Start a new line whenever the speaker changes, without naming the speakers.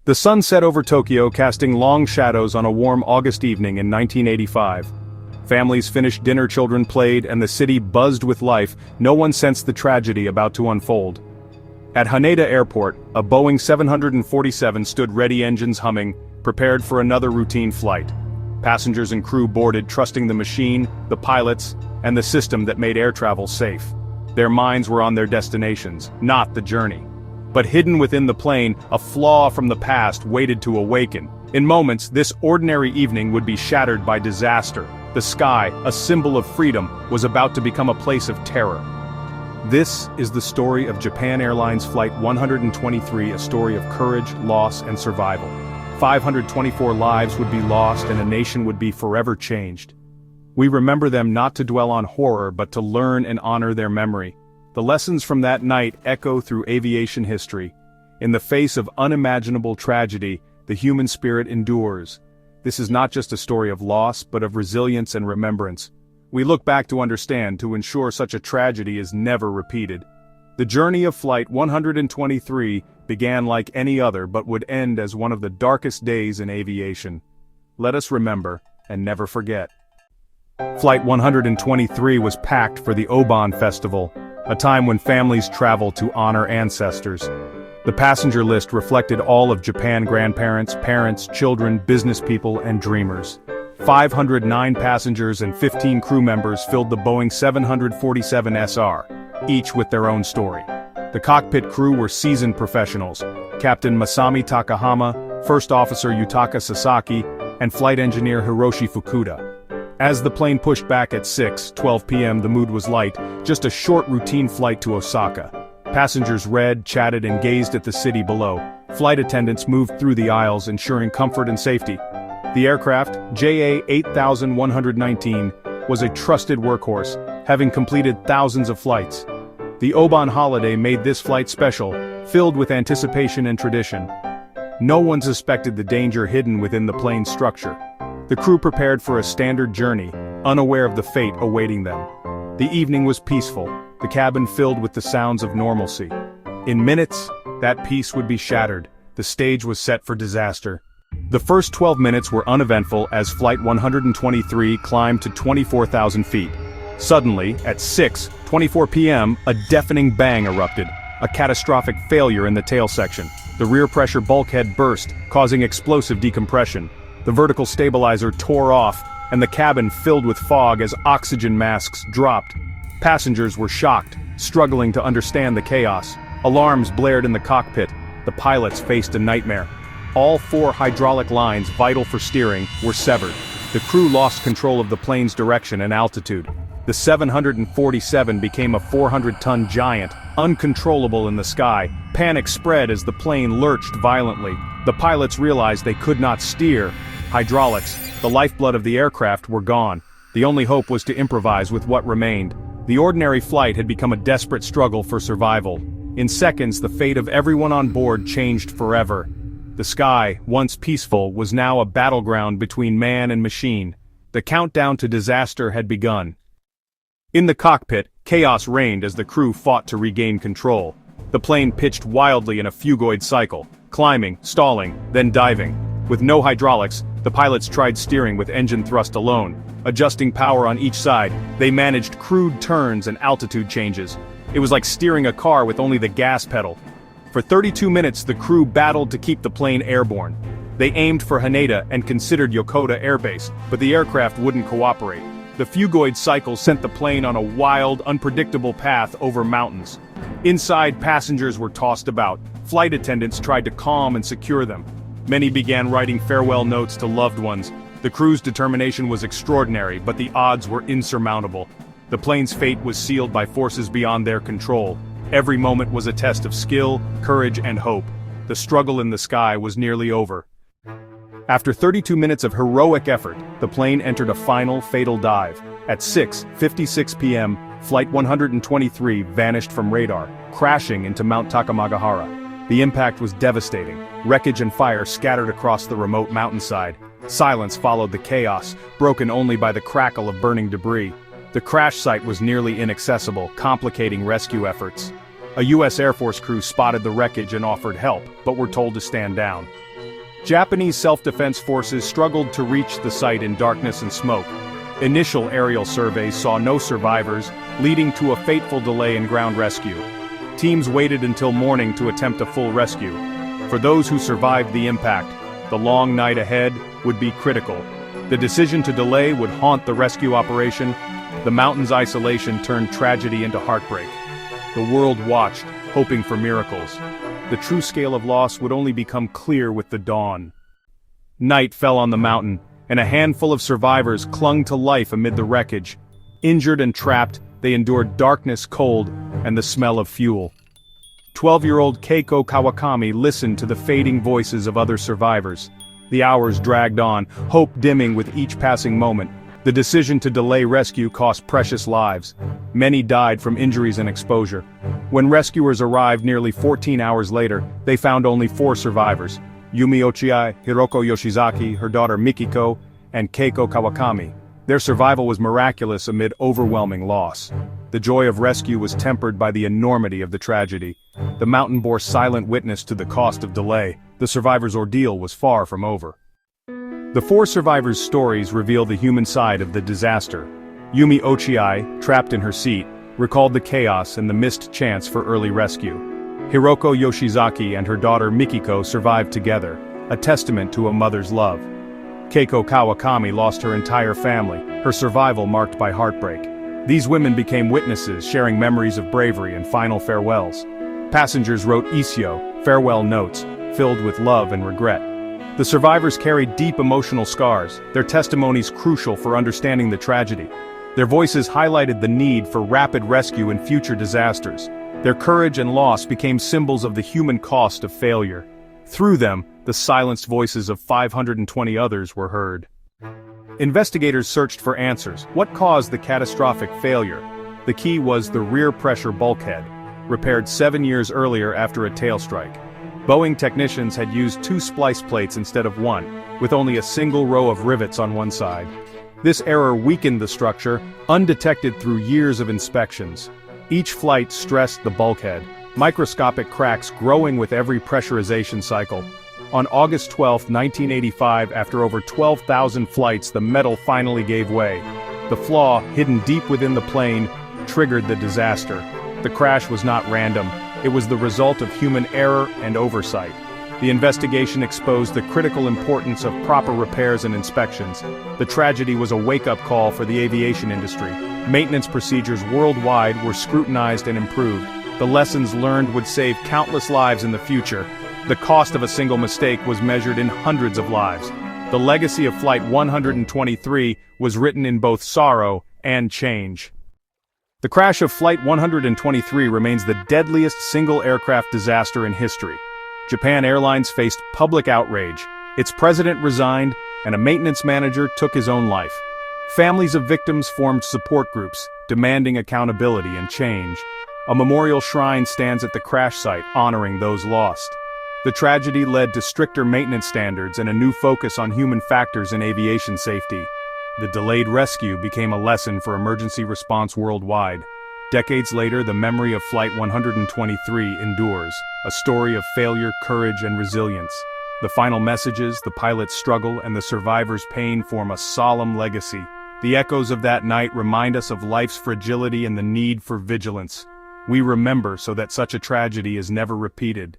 The sun set over Tokyo, casting long shadows on a warm August evening in 1985. Families finished dinner, children played, and the city buzzed with life. No one sensed the tragedy about to unfold. At Haneda Airport, a Boeing 747 stood ready, engines humming, prepared for another routine flight. Passengers and crew boarded, trusting the machine, the pilots, and the system that made air travel safe. Their minds were on their destinations, not the journey. But hidden within the plane, a flaw from the past waited to awaken. In moments, this ordinary evening would be shattered by disaster. The sky, a symbol of freedom, was about to become a place of terror. This is the story of Japan Airlines Flight 123, a story of courage, loss, and survival. 524 lives would be lost and a nation would be forever changed. We remember them not to dwell on horror but to learn and honor their memory. The lessons from that night echo through aviation history. In the face of unimaginable tragedy, the human spirit endures. This is not just a story of loss, but of resilience and remembrance. We look back to understand, to ensure such a tragedy is never repeated. The journey of Flight 123 began like any other but would end as one of the darkest days in aviation. Let us remember, and never forget. Flight 123 was packed for the Obon Festival, a time when families travel to honor ancestors. The passenger list reflected all of Japan: grandparents, parents, children, business people, and dreamers. 509 passengers and 15 crew members filled the Boeing 747 SR, each with their own story. The cockpit crew were seasoned professionals: Captain Masami Takahama, First Officer Yutaka Sasaki, and Flight Engineer Hiroshi Fukuda. As the plane pushed back at 6:12 p.m., the mood was light, just a short routine flight to Osaka. Passengers read, chatted, and gazed at the city below. Flight attendants moved through the aisles, ensuring comfort and safety. The aircraft, JA 8119, was a trusted workhorse, having completed thousands of flights. The Obon Holiday made this flight special, filled with anticipation and tradition. No one suspected the danger hidden within the plane's structure. The crew prepared for a standard journey, unaware of the fate awaiting them. The evening was peaceful, the cabin filled with the sounds of normalcy. In minutes, that peace would be shattered. The stage was set for disaster. The first 12 minutes were uneventful as Flight 123 climbed to 24,000 feet. Suddenly, at 6:24 p.m., a deafening bang erupted, a catastrophic failure in the tail section. The rear pressure bulkhead burst, causing explosive decompression. The vertical stabilizer tore off, and the cabin filled with fog as oxygen masks dropped. Passengers were shocked, struggling to understand the chaos. Alarms blared in the cockpit. The pilots faced a nightmare. All 4 hydraulic lines vital for steering were severed. The crew lost control of the plane's direction and altitude. The 747 became a 400-ton giant, uncontrollable in the sky. Panic spread as the plane lurched violently. The pilots realized they could not steer. Hydraulics, the lifeblood of the aircraft, were gone. The only hope was to improvise with what remained. The ordinary flight had become a desperate struggle for survival. In seconds, the fate of everyone on board changed forever. The sky, once peaceful, was now a battleground between man and machine. The countdown to disaster had begun. In the cockpit, chaos reigned as the crew fought to regain control. The plane pitched wildly in a phugoid cycle, climbing, stalling, then diving. With no hydraulics, the pilots tried steering with engine thrust alone. Adjusting power on each side, they managed crude turns and altitude changes. It was like steering a car with only the gas pedal. For 32 minutes, the crew battled to keep the plane airborne. They aimed for Haneda and considered Yokota Air Base, but the aircraft wouldn't cooperate. The phugoid cycle sent the plane on a wild, unpredictable path over mountains. Inside, passengers were tossed about. Flight attendants tried to calm and secure them. Many began writing farewell notes to loved ones. The crew's determination was extraordinary, but the odds were insurmountable. The plane's fate was sealed by forces beyond their control. Every moment was a test of skill, courage, and hope. The struggle in the sky was nearly over. After 32 minutes of heroic effort, the plane entered a final, fatal dive. At 6:56 p.m., Flight 123 vanished from radar, crashing into Mount Takamagahara. The impact was devastating. Wreckage and fire scattered across the remote mountainside. Silence followed the chaos, broken only by the crackle of burning debris. The crash site was nearly inaccessible, complicating rescue efforts. A U.S. Air Force crew spotted the wreckage and offered help, but were told to stand down. Japanese self-defense forces struggled to reach the site in darkness and smoke. Initial aerial surveys saw no survivors, leading to a fateful delay in ground rescue. Teams waited until morning to attempt a full rescue. For those who survived the impact, the long night ahead would be critical. The decision to delay would haunt the rescue operation. The mountain's isolation turned tragedy into heartbreak. The world watched, hoping for miracles. The true scale of loss would only become clear with the dawn. Night fell on the mountain, and a handful of survivors clung to life amid the wreckage. Injured and trapped, they endured darkness, cold, and the smell of fuel. 12-year-old Keiko Kawakami listened to the fading voices of other survivors. The hours dragged on, hope dimming with each passing moment. The decision to delay rescue cost precious lives. Many died from injuries and exposure. When rescuers arrived nearly 14 hours later, they found only 4 survivors: Yumi Ochiai, Hiroko Yoshizaki, her daughter Mikiko, and Keiko Kawakami. Their survival was miraculous amid overwhelming loss. The joy of rescue was tempered by the enormity of the tragedy. The mountain bore silent witness to the cost of delay. The survivors' ordeal was far from over. The 4 survivors' stories reveal the human side of the disaster. Yumi Ochiai, trapped in her seat, recalled the chaos and the missed chance for early rescue. Hiroko Yoshizaki and her daughter Mikiko survived together, a testament to a mother's love. Keiko Kawakami lost her entire family, her survival marked by heartbreak. These women became witnesses, sharing memories of bravery and final farewells. Passengers wrote Isyo, farewell notes, filled with love and regret. The survivors carried deep emotional scars, their testimonies crucial for understanding the tragedy. Their voices highlighted the need for rapid rescue in future disasters. Their courage and loss became symbols of the human cost of failure. Through them, the silenced voices of 520 others were heard. Investigators searched for answers. What caused the catastrophic failure? The key was the rear pressure bulkhead, repaired 7 years earlier after a tail strike. Boeing technicians had used 2 splice plates instead of 1, with only a single row of rivets on one side. This error weakened the structure, undetected through years of inspections. Each flight stressed the bulkhead, microscopic cracks growing with every pressurization cycle. On August 12, 1985, after over 12,000 flights, the metal finally gave way. The flaw, hidden deep within the plane, triggered the disaster. The crash was not random. It was the result of human error and oversight. The investigation exposed the critical importance of proper repairs and inspections. The tragedy was a wake-up call for the aviation industry. Maintenance procedures worldwide were scrutinized and improved. The lessons learned would save countless lives in the future. The cost of a single mistake was measured in hundreds of lives. The legacy of Flight 123 was written in both sorrow and change. The crash of Flight 123 remains the deadliest single-aircraft disaster in history. Japan Airlines faced public outrage. Its president resigned, and a maintenance manager took his own life. Families of victims formed support groups, demanding accountability and change. A memorial shrine stands at the crash site, honoring those lost. The tragedy led to stricter maintenance standards and a new focus on human factors in aviation safety. The delayed rescue became a lesson for emergency response worldwide. Decades later, the memory of Flight 123 endures, a story of failure, courage, and resilience. The final messages, the pilot's struggle, and the survivors' pain form a solemn legacy. The echoes of that night remind us of life's fragility and the need for vigilance. We remember so that such a tragedy is never repeated.